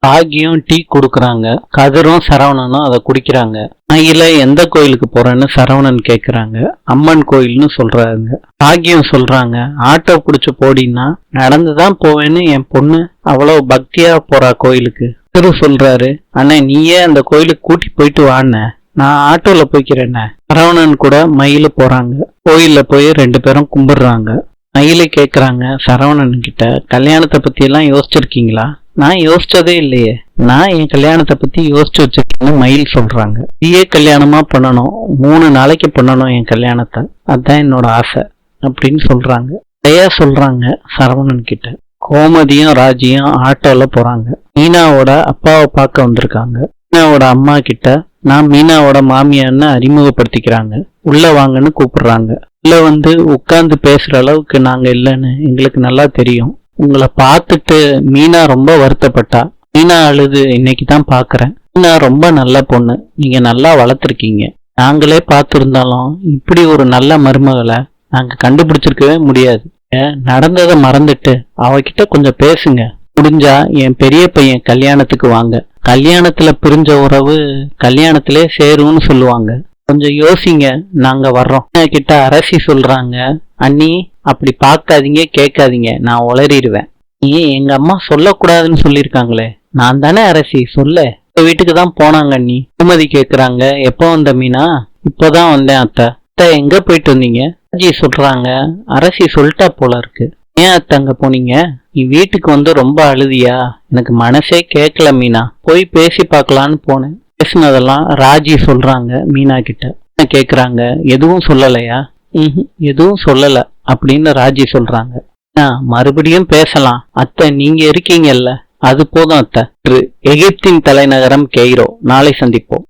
ராகியும் tea கொடுக்குறாங்க. கதிரும் சரவணனும் அதை குடிக்கிறாங்க. மயில எந்த கோயிலுக்கு போறேன்னு சரவணன் கேக்குறாங்க. அம்மன் கோயில்னு சொல்றாங்க. ராகியும் சொல்றாங்க, ஆட்டோ புடிச்சு போடின்னா நடந்துதான் போவேன்னு என் பொண்ணு அவ்வளவு பக்தியா போறா கோயிலுக்கு. கதிரு சொல்றாரு, அண்ணே நீயே அந்த கோயிலுக்கு கூட்டி போயிட்டு வாண்ண, நான் ஆட்டோல போய்க்கிறேன்ன. சரவணன் கூட மயில போறாங்க. கோயில்ல போய் 2 பேரும் கும்பிடுறாங்க. மயில கேக்குறாங்க சரவணன் கிட்ட, கல்யாணத்தை பத்தி எல்லாம் யோசிச்சிருக்கீங்களா? நான் யோசிச்சதே இல்லையே, நான் என் கல்யாணத்தை பத்தி யோசிச்சு வச்சிருக்கேன்னு மயில் சொல்றாங்க. கல்யாணமா பண்ணணும், 3 நாளைக்கு பண்ணணும் என் கல்யாணத்தை, அதுதான் என்னோட ஆசை அப்படின்னு சொல்றாங்க. ஐயா சொல்றாங்க சரவணன் கிட்ட. கோமதியும் ராஜியும் ஆட்டோல போறாங்க. மீனாவோட அப்பாவை பார்க்க வந்திருக்காங்க. மீனாவோட அம்மா கிட்ட நான் மீனாவோட மாமியான்னு அறிமுகப்படுத்திக்கிறாங்க. உள்ள வாங்கன்னு கூப்பிடுறாங்க. உள்ள வந்து உட்கார்ந்து பேசுற அளவுக்கு நாங்க இல்லைன்னு எங்களுக்கு நல்லா தெரியும். உங்களை பார்த்துட்டு மீனா ரொம்ப வருத்தப்பட்டா. மீனா அழுது இன்னைக்கு தான் பாக்குறேன். மீனா ரொம்ப நல்ல பொண்ணு, நீங்க நல்லா வளர்த்துருக்கீங்க. நாங்களே பார்த்துருந்தாலும் இப்படி ஒரு நல்ல மருமகளை நாங்க கண்டுபிடிச்சிருக்கவே முடியாது. நடந்ததை மறந்துட்டு அவகிட்ட கொஞ்சம் பேசுங்க. முடிஞ்சா என் பெரிய பையன் கல்யாணத்துக்கு வாங்க. கல்யாணத்துல பிரிஞ்ச உறவு கல்யாணத்திலே சேரும்னு சொல்லுவாங்க. கொஞ்சம் யோசிங்க, நாங்க வர்றோம் கிட்ட அரசி சொல்றாங்க. அண்ணி அப்படி பார்க்காதீங்க, கேட்காதீங்க, நான் உளறிடுவேன். நீ எங்க அம்மா சொல்லக்கூடாதுன்னு சொல்லியிருக்காங்களே, நான் தானே அரசி, சொல்ல. வீட்டுக்கு தான் போனாங்க அண்ணி. சுமதி கேக்குறாங்க, எப்போ வந்த மீனா? இப்போதான் வந்தேன் அத்தை. அத்தை எங்க போயிட்டு வந்தீங்க? ராஜி சொல்றாங்க, அரசி சொல்லிட்டா போல இருக்கு. ஏன் அத்தை அங்க போனீங்க? நீ வீட்டுக்கு வந்து ரொம்ப அழுதியா? எனக்கு மனசே கேட்கல மீனா, போய் பேசி பார்க்கலான்னு போனேன். பேசினதெல்லாம் ராஜி சொல்றாங்க மீனா கிட்ட. கேக்குறாங்க, எதுவும் சொல்லலையா? எதுவும் சொல்லல அப்படின்னு ராஜி சொல்றாங்க. மறுபடியும் பேசலாம் அத்தை, நீங்க இருக்கீங்கல்ல, அது போதும் அத்தை. எகிப்தின் தலைநகரம் கெய்ரோ. நாளை சந்திப்போம்.